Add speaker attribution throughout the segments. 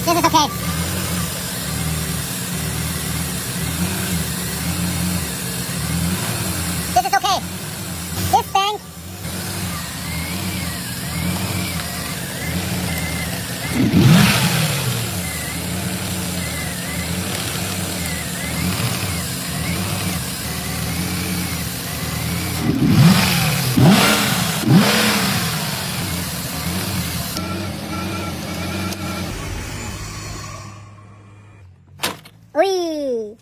Speaker 1: This is okay. This is okay. This bank. Whee!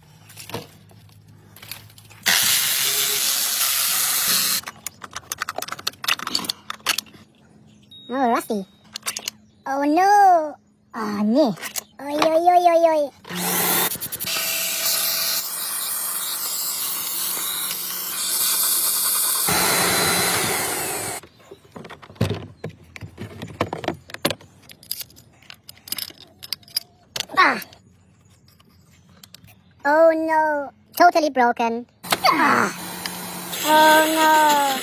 Speaker 1: Oh, rusty. Oh no! Oh, nee. Oi, oi, oi, oi, oi. Ah! Oh no! Totally broken. Ah! Oh no!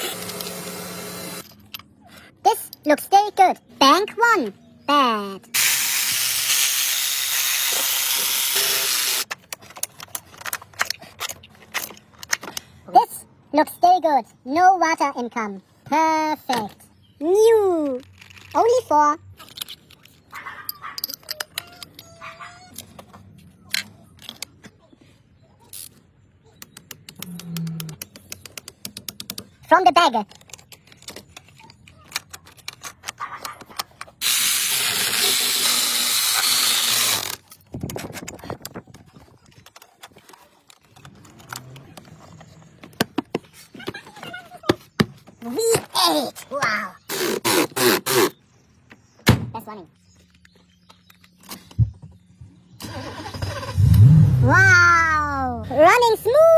Speaker 1: This looks very good. Bank 1. Bad. This looks very good. No water income. Perfect. New. Only 4. From the bag. V8. Wow. That's running. Wow. Running smooth.